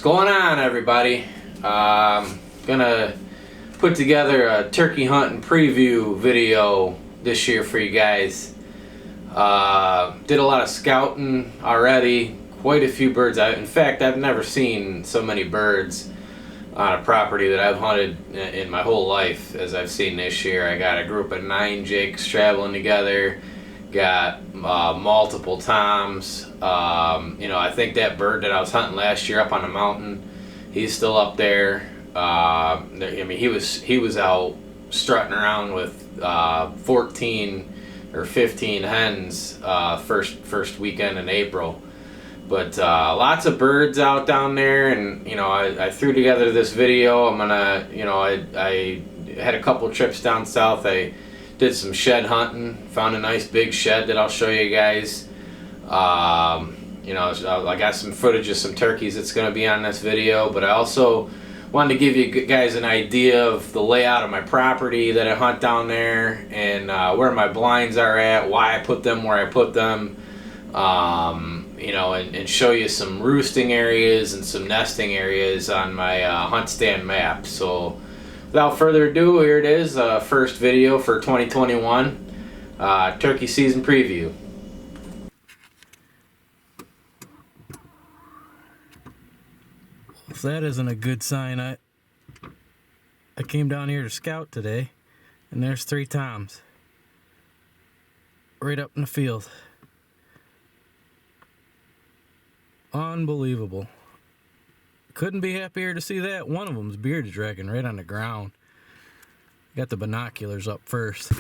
going on, everybody? Gonna put together a turkey hunting preview video this year for you guys. Did a lot of scouting already, quite a few birds out. In fact, I've never seen so many birds on a property that I've hunted in my whole life as I've seen this year. I got a group of 9 jakes traveling together, got multiple toms. I think that bird that I was hunting last year up on the mountain, he's still up there. He was out strutting around with 14 or 15 hens first weekend in April. But lots of birds out down there, and I threw together this video. I'm gonna, I had a couple trips down south. I did some shed hunting, found a nice big shed that I'll show you guys. I got some footage of some turkeys that's gonna be on this video, but I also wanted to give you guys an idea of the layout of my property that I hunt down there, and where my blinds are at, why I put them where I put them. And show you some roosting areas and some nesting areas on my hunt stand map. So without further ado, here it is, first video for 2021, turkey season preview. If that isn't a good sign, I came down here to scout today, and there's 3 toms right up in the field. Unbelievable. Couldn't be happier to see that. One of them's bearded dragon right on the ground. Got the binoculars up first.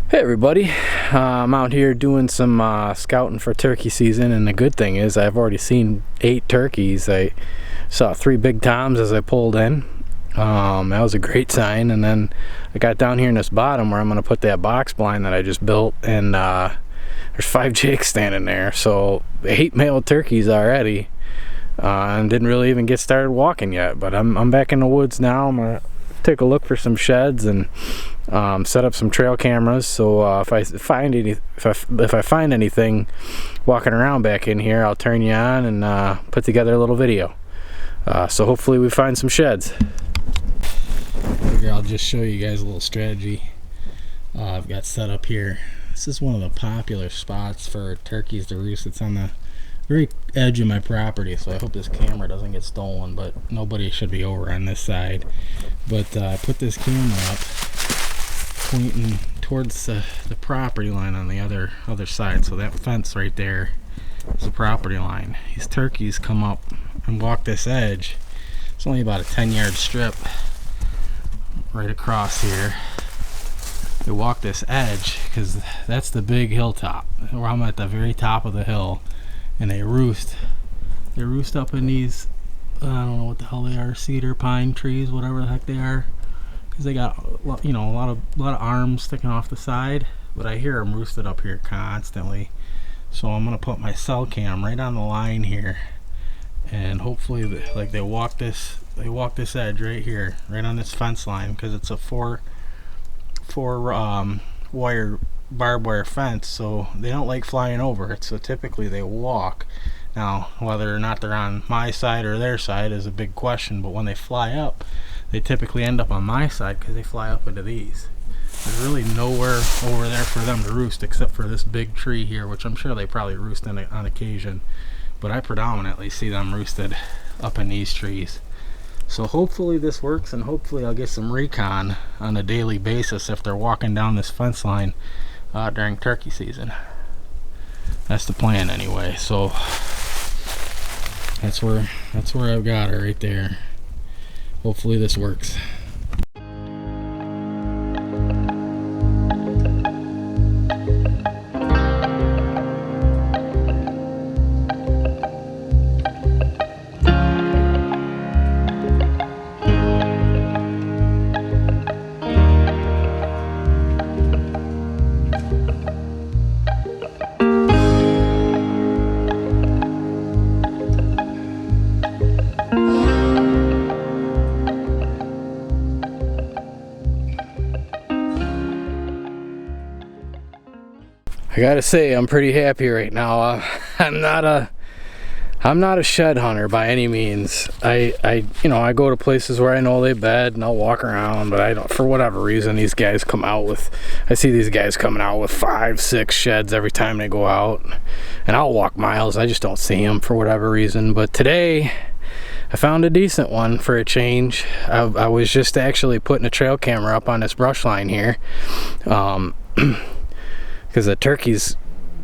Hey everybody, I'm out here doing some scouting for turkey season, and the good thing is I've already seen 8 turkeys. I saw 3 big toms as I pulled in. That was a great sign. And then I got down here in this bottom where I'm going to put that box blind that I just built, and there's 5 jakes standing there. So 8 male turkeys already, and didn't really even get started walking yet. But I'm back in the woods now. I'm going to take a look for some sheds and set up some trail cameras, so if I find anything walking around back in here, I'll turn you on and put together a little video. So hopefully we find some sheds. I'll just show you guys a little strategy I've got set up here. This is one of the popular spots for turkeys to roost. It's on the very edge of my property, so I hope this camera doesn't get stolen, but nobody should be over on this side. But I put this camera up pointing towards the property line on the other side, so that fence right there is the property line. These turkeys come up and walk this edge. It's only about a 10-yard strip right across here. They walk this edge because that's the big hilltop, where I'm at the very top of the hill, and they roost up in these, I don't know what the hell they are, cedar, pine trees, whatever the heck they are, because they got a lot of arms sticking off the side. But I hear them roosted up here constantly, so I'm gonna put my cell cam right on the line here, and hopefully they walk this edge right here, right on this fence line, because it's a four wire barbed wire fence, so they don't like flying over it. So typically they walk. Now whether or not they're on my side or their side is a big question, but when they fly up, they typically end up on my side because they fly up into these. There's really nowhere over there for them to roost except for this big tree here, which I'm sure they probably roost on occasion, but I predominantly see them roosted up in these trees. So hopefully this works, and hopefully I'll get some recon on a daily basis if they're walking down this fence line during turkey season. That's the plan anyway. So that's where I've got her right there. Hopefully this works. I gotta say, I'm pretty happy right now. I'm not a shed hunter by any means. I go to places where I know they bed and I'll walk around, but I don't, for whatever reason, these guys come out with, I see these guys coming out with 5, 6 sheds every time they go out, and I'll walk miles. I just don't see them for whatever reason. But today, I found a decent one for a change. I was just actually putting a trail camera up on this brush line here, because the turkeys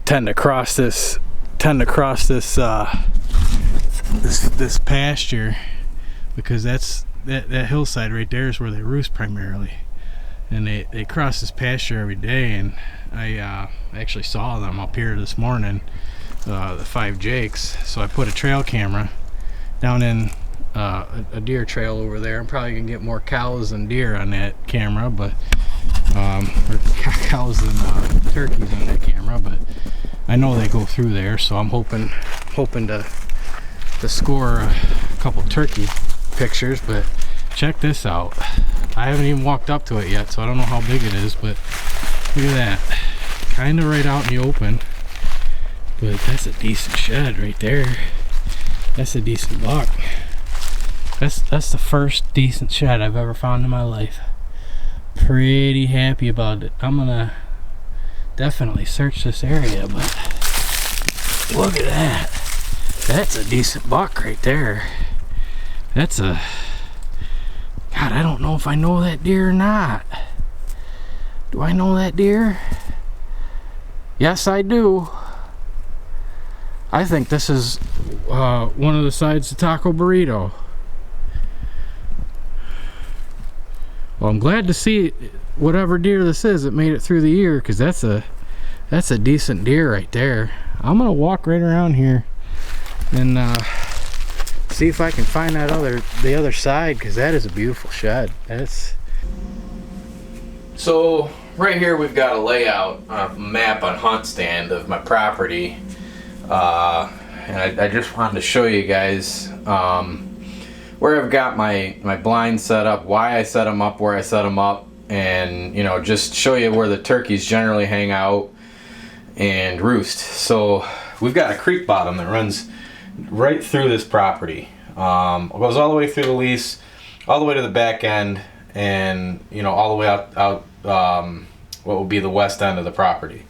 tend to cross this this pasture, because that hillside right there is where they roost primarily, and they cross this pasture every day. And I actually saw them up here this morning, the 5 jakes. So I put a trail camera down in a deer trail over there. I'm probably gonna get more cows than deer on that camera, but or cows than turkeys on that camera, but I know they go through there, so I'm hoping to score a couple turkey pictures. But check this out. I haven't even walked up to it yet, so I don't know how big it is, but look at that. Kind of right out in the open, but that's a decent shed right there. That's a decent buck. That's the first decent shed I've ever found in my life. Pretty happy about it. I'm gonna definitely search this area, but look at that. That's a decent buck right there. That's a, God, I don't know if I know that deer or not. Do I know that deer? Yes, I do. I think this is one of the sides of Taco Burrito. Well, I'm glad to see whatever deer this is that made it through the year, because that's a decent deer right there. I'm gonna walk right around here and see if I can find the other side, because that is a beautiful shed. So right here we've got a layout, a map on HuntStand of my property, and I just wanted to show you guys where I've got my blinds set up, why I set them up where I set them up, and just show you where the turkeys generally hang out and roost. So we've got a creek bottom that runs right through this property. It goes all the way through the lease, all the way to the back end, and all the way out what will be the west end of the property.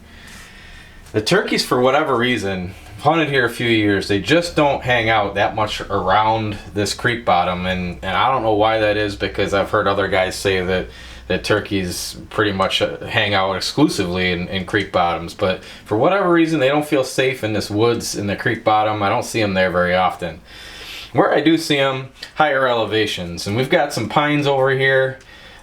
The turkeys, for whatever reason, I've hunted here a few years, they just don't hang out that much around this creek bottom, and I don't know why that is, because I've heard other guys say that turkeys pretty much hang out exclusively in creek bottoms, but for whatever reason they don't feel safe in this woods in the creek bottom. I don't see them there very often. Where I do see them, higher elevations, and we've got some pines over here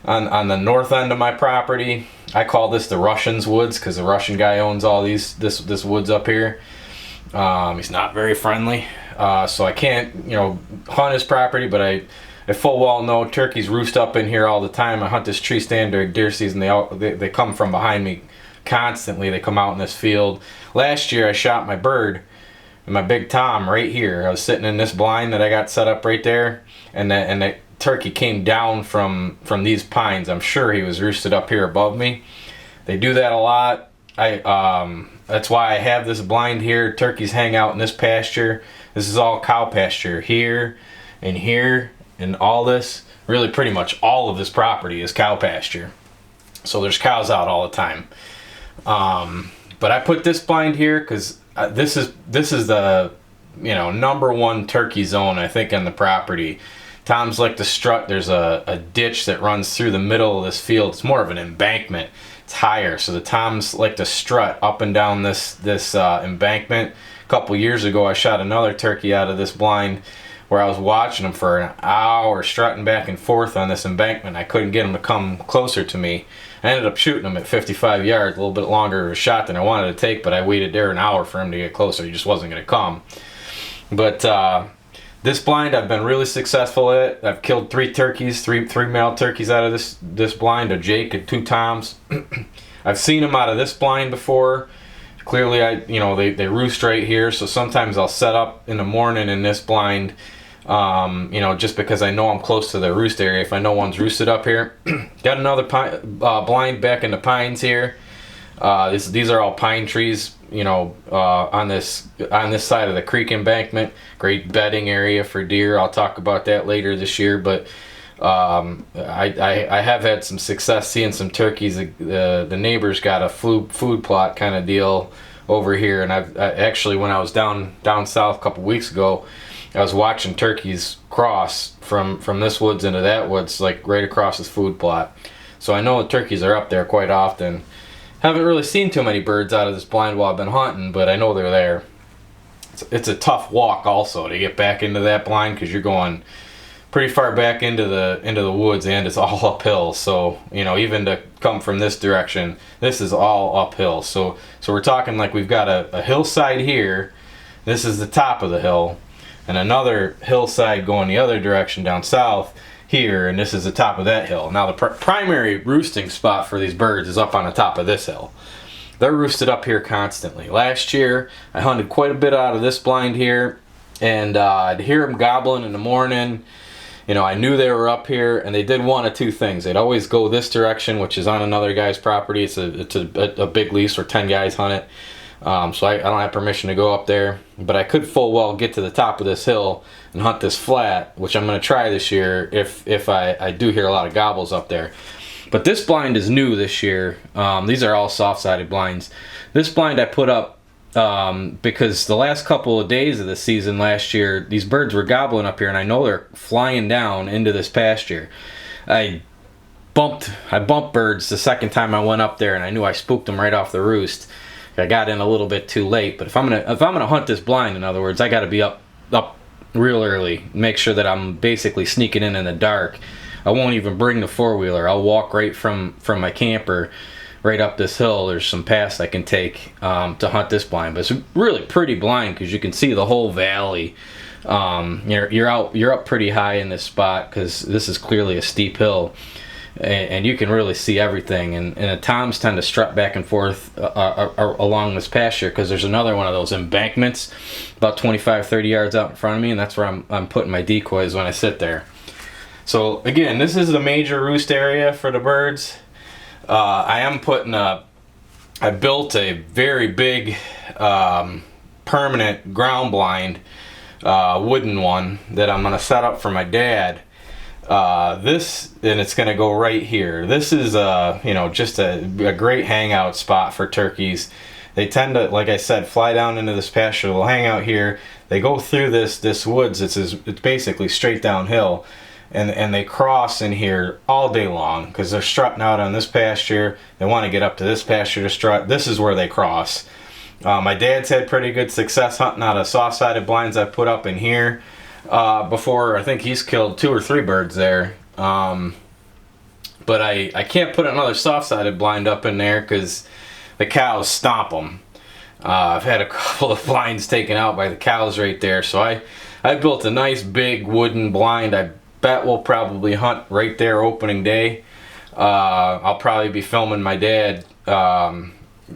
on the north end of my property. I call this the Russian's woods, because the Russian guy owns all this woods up here. He's not very friendly, so I can't hunt his property, but I full well know turkeys roost up in here all the time. I hunt this tree stand during deer season. They come from behind me constantly. They come out in this field. Last year I shot my bird, my big tom, right here. I was sitting in this blind that I got set up right there, and that turkey came down from these pines. I'm sure he was roosted up here above me. They do that a lot. That's why I have this blind here. Turkeys hang out in this pasture. This is all cow pasture here and here. And all this, really pretty much all of this property is cow pasture. So there's cows out all the time. But I put this blind here because this is the number one turkey zone, I think, on the property. Toms like to strut. There's a ditch that runs through the middle of this field. It's more of an embankment. It's higher, so the toms like to strut up and down this embankment. A couple years ago I shot another turkey out of this blind, where I was watching them for an hour strutting back and forth on this embankment. I couldn't get them to come closer to me. I ended up shooting them at 55 yards, a little bit longer of a shot than I wanted to take, but I waited there an hour for him to get closer. He just wasn't going to come. But this blind I've been really successful at. I've killed 3 turkeys, three male turkeys out of this blind, a jake and 2 toms. I've seen them out of this blind before. Clearly, they roost right here, so sometimes I'll set up in the morning in this blind, just because I know I'm close to the roost area. If I know one's roosted up here. Got another blind back in the pines here. These are all pine trees, you know, on this side of the creek embankment. Great bedding area for deer. I'll talk about that later this year, but I have had some success seeing some turkeys. The neighbors got a food plot kind of deal over here, and I actually, when I was down south a couple weeks ago, I was watching turkeys cross from this woods into that woods, like right across this food plot. So I know the turkeys are up there quite often. Haven't really seen too many birds out of this blind while I've been hunting, but I know they're there. It's a tough walk also to get back into that blind, because you're going pretty far back into the woods, and it's all uphill. So, you know, even to come from this direction, this is all uphill. So we're talking like we've got a hillside here. This is the top of the hill, and another hillside going the other direction down south here, and this is the top of that hill. Now the primary roosting spot for these birds is up on the top of this hill. They're roosted up here constantly. Last year I hunted quite a bit out of this blind here, and I'd hear them gobbling in the morning. You know, I knew they were up here, and they did one of two things. They'd always go this direction, which is on another guy's property. It's a big lease where 10 guys hunt it. So I don't have permission to go up there, but I could full well get to the top of this hill and hunt this flat, which I'm going to try this year if I do hear a lot of gobbles up there. But this blind is new this year. These are all soft-sided blinds. This blind I put up because the last couple of days of the season last year, these birds were gobbling up here, and I know they're flying down into this pasture. I bumped birds the second time I went up there, and I knew I spooked them right off the roost. I got in a little bit too late, but if I'm gonna hunt this blind, in other words, I got to be up real early. Make sure that I'm basically sneaking in the dark. I won't even bring the four-wheeler. I'll walk right from my camper right up this hill. There's some paths I can take to hunt this blind, but it's really pretty blind because you can see the whole valley. You're up pretty high in this spot because this is clearly a steep hill. And you can really see everything, and the toms tend to strut back and forth along this pasture because there's another one of those embankments about 25-30 yards out in front of me, and that's where I'm putting my decoys when I sit there. So again, this is the major roost area for the birds. I built a very big permanent ground blind, wooden one that I'm going to set up for my dad. And it's going to go right here. This is just a great hangout spot for turkeys. They tend to, like I said, fly down into this pasture. They'll hang out here. They go through this woods. It's basically straight downhill, and they cross in here all day long because they're strutting out on this pasture. They want to get up to this pasture to strut. This is where they cross. My dad's had pretty good success hunting out of soft-sided blinds I put up in here. Before. I think he's killed 2 or 3 birds there, but I can't put another soft-sided blind up in there because the cows stomp them. I've had a couple of blinds taken out by the cows right there, so I built a nice big wooden blind. I bet we'll probably hunt right there opening day. I'll probably be filming my dad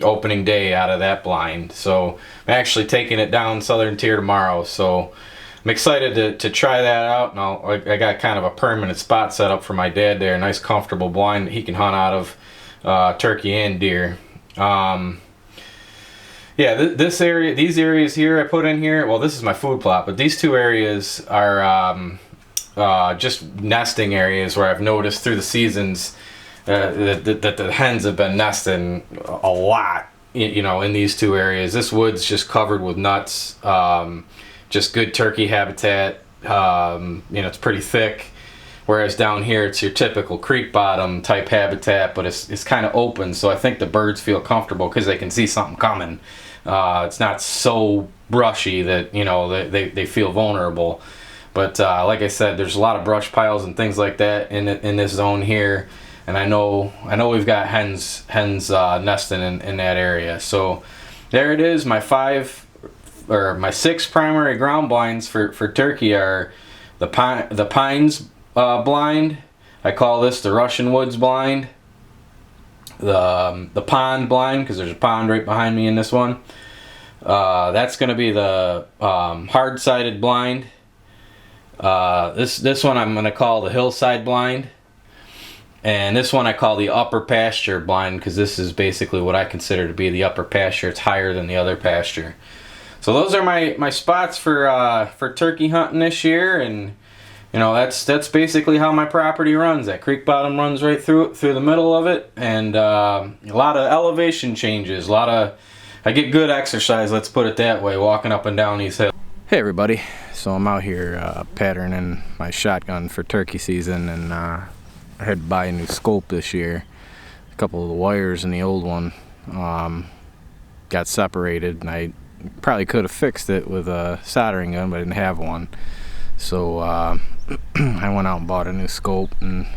opening day out of that blind, so I'm actually taking it down Southern Tier tomorrow, so I'm excited to try that out. And I got kind of a permanent spot set up for my dad there, a nice comfortable blind that he can hunt out of turkey and deer. These areas here I put in here, well, this is my food plot, but these 2 areas are just nesting areas where I've noticed through the seasons that the hens have been nesting a lot, in these 2 areas. This wood's just covered with nuts. Just good turkey habitat. It's pretty thick, whereas down here it's your typical creek bottom type habitat, but it's kind of open, so I think the birds feel comfortable because they can see something coming. It's not so brushy that they feel vulnerable, but like I said, there's a lot of brush piles and things like that in this zone here, and I know we've got hens nesting in that area. So there it is. My 6 primary ground blinds for turkey are the pines blind. I call this the Russian Woods blind. The pond blind, because there's a pond right behind me in this one. That's going to be the hard-sided blind. This one I'm going to call the hillside blind. And this one I call the upper pasture blind because this is basically what I consider to be the upper pasture. It's higher than the other pasture. So those are my spots for turkey hunting this year, and you know that's basically how my property runs. That creek bottom runs right through the middle of it, and a lot of elevation changes. I get good exercise, let's put it that way, walking up and down these hills. Hey everybody, so I'm out here patterning my shotgun for turkey season, and I had to buy a new scope this year. A couple of the wires in the old one got separated, and I probably could have fixed it with a soldering gun, but I didn't have one. So I went out and bought a new scope, and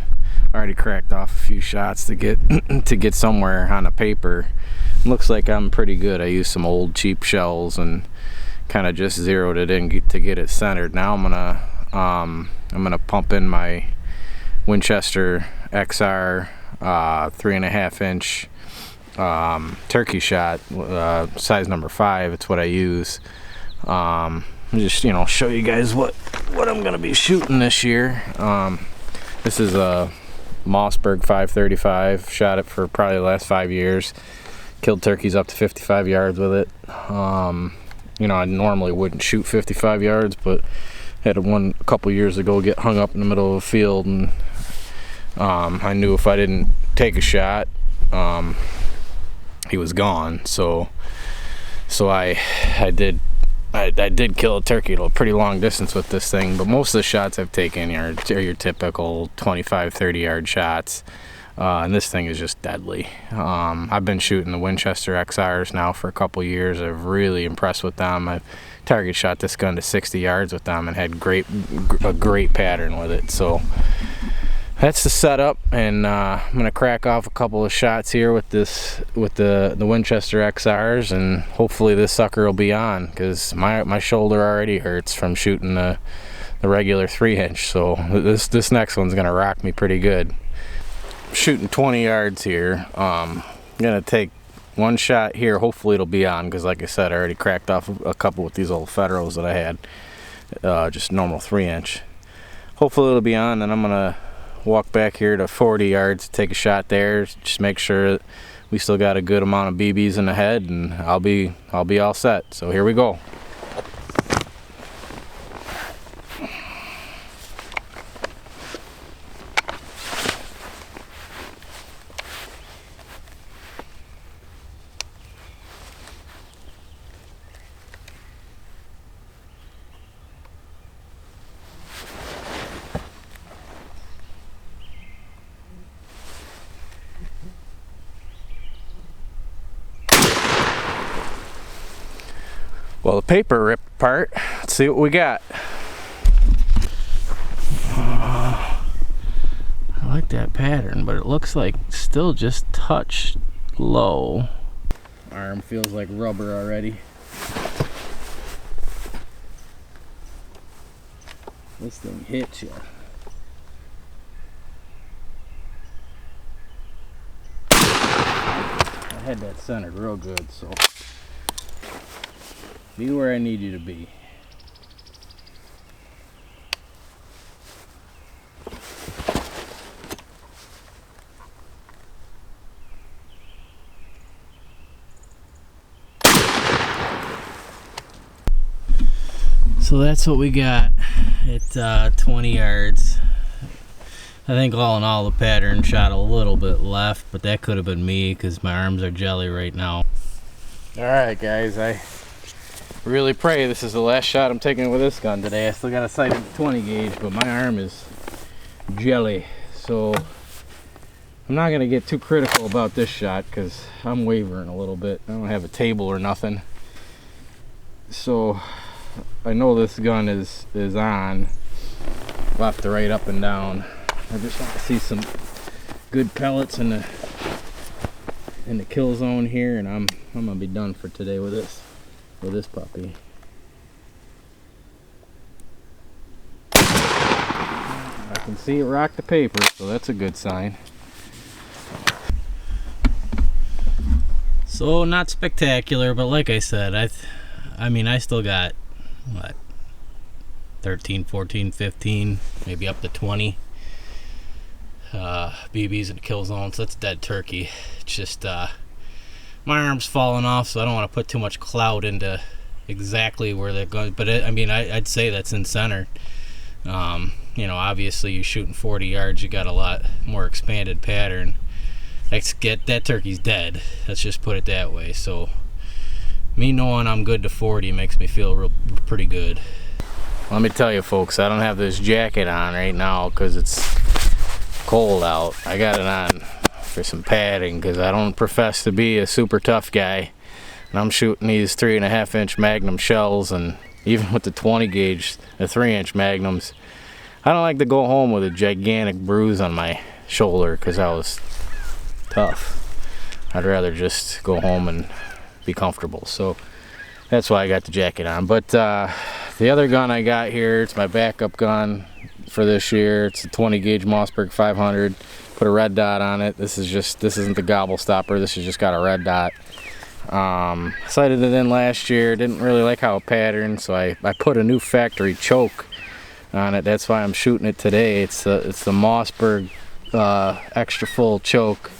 already cracked off a few shots to get somewhere on the paper. Looks like I'm pretty good. I used some old cheap shells and kind of just zeroed it in to get it centered. Now I'm gonna pump in my Winchester XR 3.5 inch turkey shot, size number 5. It's what I use. Just show you guys what I'm gonna be shooting this year. This is a Mossberg 535. Shot it for probably the last 5 years. Killed turkeys up to 55 yards with it. I normally wouldn't shoot 55 yards, but had one a couple years ago get hung up in the middle of a field, and I knew if I didn't take a shot, he was gone. So I did kill a turkey at a pretty long distance with this thing, but most of the shots I've taken are your typical 25-30 yard shots, and this thing is just deadly. I've been shooting the Winchester XRs now for a couple years. I've really impressed with them. I've target shot this gun to 60 yards with them and had a great pattern with it. So that's the setup, and I'm gonna crack off a couple of shots here with the Winchester XRs, and hopefully this sucker will be on, because my shoulder already hurts from shooting the regular 3-inch. So this next one's gonna rock me pretty good. I'm shooting 20 yards here. I'm gonna take one shot here. Hopefully it'll be on, because like I said, I already cracked off a couple with these old Federals that I had, just normal 3-inch. Hopefully it'll be on, and I'm gonna walk back here to 40 yards to take a shot there. Just make sure that we still got a good amount of BBs in the head, and I'll be all set. So here we go. Well, the paper ripped apart. Let's see what we got. I like that pattern, but it looks like still just touch low. Arm feels like rubber already. This thing hits you. I had that centered real good, so be where I need you to be. So that's what we got at 20 yards. I think all in all the pattern shot a little bit left, but that could have been me because my arms are jelly right now. Alright guys, I really pray this is the last shot I'm taking with this gun today. I still got a sighted 20 gauge, but my arm is jelly, so I'm not going to get too critical about this shot because I'm wavering a little bit. I don't have a table or nothing, so I know this gun is on left to right, up and down. I just want to see some good pellets in the kill zone here, and I'm gonna be done for today with this puppy. I can see it rock the paper, so that's a good sign. So not spectacular, but like I said, I mean I still got what, 13, 14, 15, maybe up to 20. BBs in the kill zone, so that's a dead turkey. It's just my arm's falling off, so I don't want to put too much clout into exactly where they're going. But I mean, I'd say that's in center. You know, obviously you're shooting 40 yards, you got a lot more expanded pattern. That turkey's dead. Let's just put it that way. So me knowing I'm good to 40 makes me feel pretty good. Let me tell you folks, I don't have this jacket on right now because it's cold out. I got it on for some padding because I don't profess to be a super tough guy. And I'm shooting these 3.5-inch Magnum shells, and even with the 20 gauge, the 3-inch Magnums, I don't like to go home with a gigantic bruise on my shoulder because I was tough. I'd rather just go home and be comfortable. So that's why I got the jacket on. But the other gun I got here, it's my backup gun for this year. It's a 20 gauge Mossberg 500. Put a red dot on it. This isn't the gobble stopper. This has just got a red dot. Sighted it in last year. Didn't really like how it patterned, so I put a new factory choke on it. That's why I'm shooting it today. It's the Mossberg extra full choke.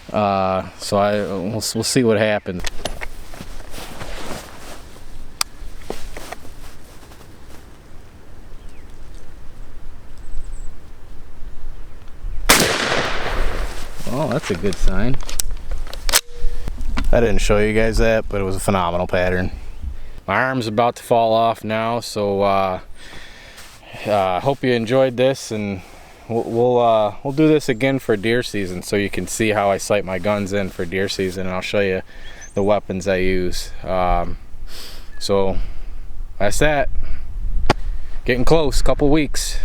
So we'll see what happens. Oh, that's a good sign. I didn't show you guys that, but it was a phenomenal pattern. My arm's about to fall off now, so hope you enjoyed this, and we'll do this again for deer season, so you can see how I sight my guns in for deer season, and I'll show you the weapons I use. So that's that. Getting close, couple weeks.